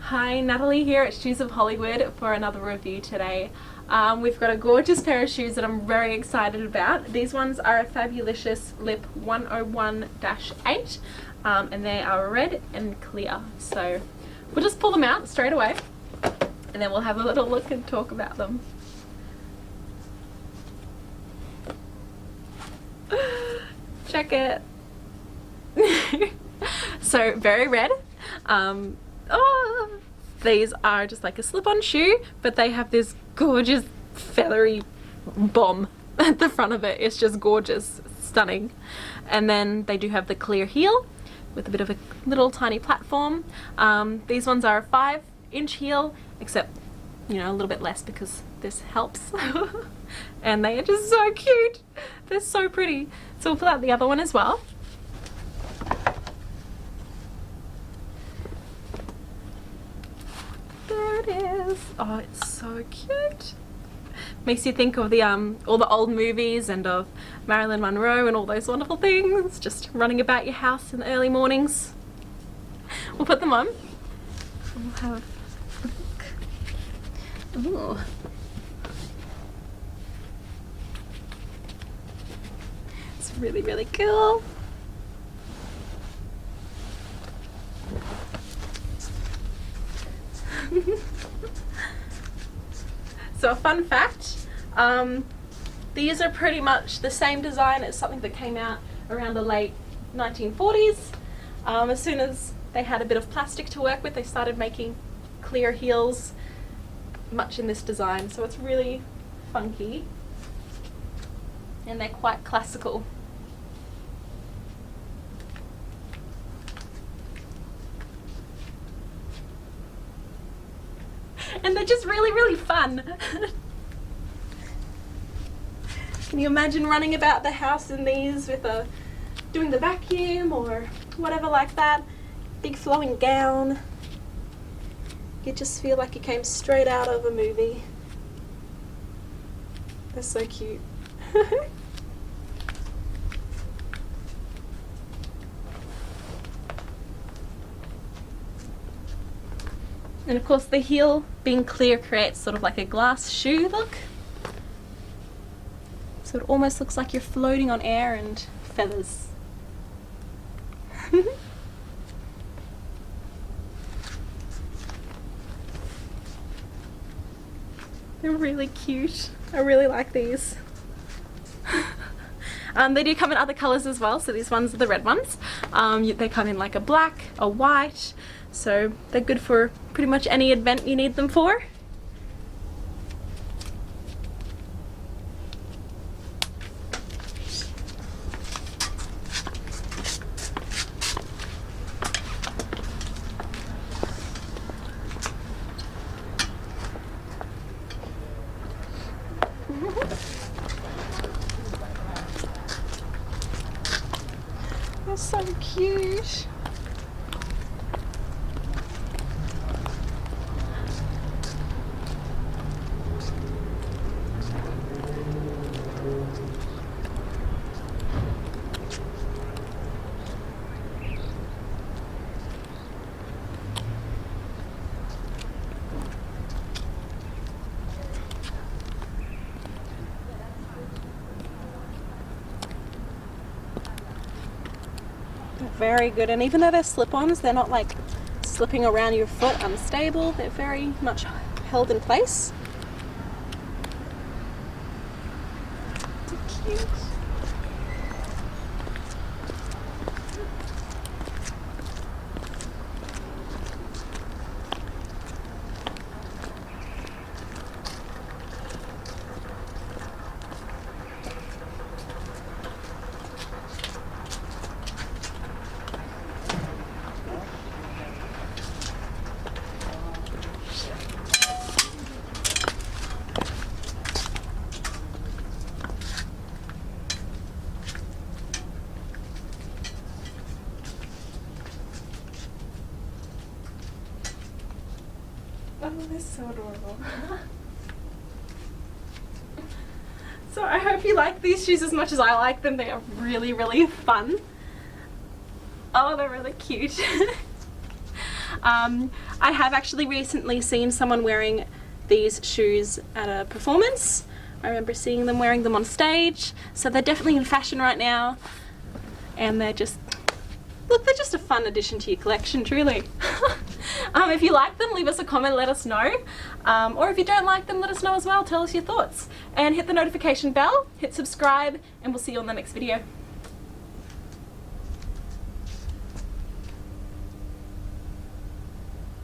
Hi, Natalie here at Shoes of Hollywood for another review today. We've got a gorgeous pair of shoes that I'm very excited about. These ones are a Fabulicious Lip-101-8 and they are red and clear. So we'll just pull them out straight away and then we'll have a little look and talk about them. Check it. So very red. These are just like a slip-on shoe, but they have this gorgeous feathery bomb at the front of it. It's just gorgeous, stunning. And then they do have the clear heel with a bit of a little tiny platform. These ones are a 5-inch heel, except a little bit less because this helps. And they are just so cute. They're so pretty. So we'll pull out the other one as well. There it is. Oh, it's so cute. Makes you think of the all the old movies and of Marilyn Monroe and all those wonderful things, just running about your house in the early mornings. We'll put them on. We'll have a look. Ooh. It's really, really cool. So a fun fact, these are pretty much the same design as something that came out around the late 1940s. As soon as they had a bit of plastic to work with, they started making clear heels much in this design, so it's really funky and they're quite classical. And they're just really, really fun. Can you imagine running about the house in these with doing the vacuum or whatever like that? Big flowing gown. You just feel like you came straight out of a movie. They're so cute. And of course the heel being clear creates sort of like a glass shoe look. So it almost looks like you're floating on air and feathers. They're really cute. I really like these. They do come in other colours as well, so these ones are the red ones. They come in like a black, a white, so they're good for pretty much any event you need them for. They're so cute. Very good, and even though they're slip-ons, they're not like slipping around your foot unstable. They're very much held in place. They're cute. Oh, they're so adorable. So I hope you like these shoes as much as I like them. They are really, really fun. Oh, they're really cute. I have actually recently seen someone wearing these shoes at a performance. I remember seeing them wearing them on stage, so they're definitely in fashion right now, and they're just, look, they're just a fun addition to your collection, truly. If you like them, leave us a comment, let us know, or if you don't like them, let us know as well, tell us your thoughts, and hit the notification bell, hit subscribe, and we'll see you on the next video.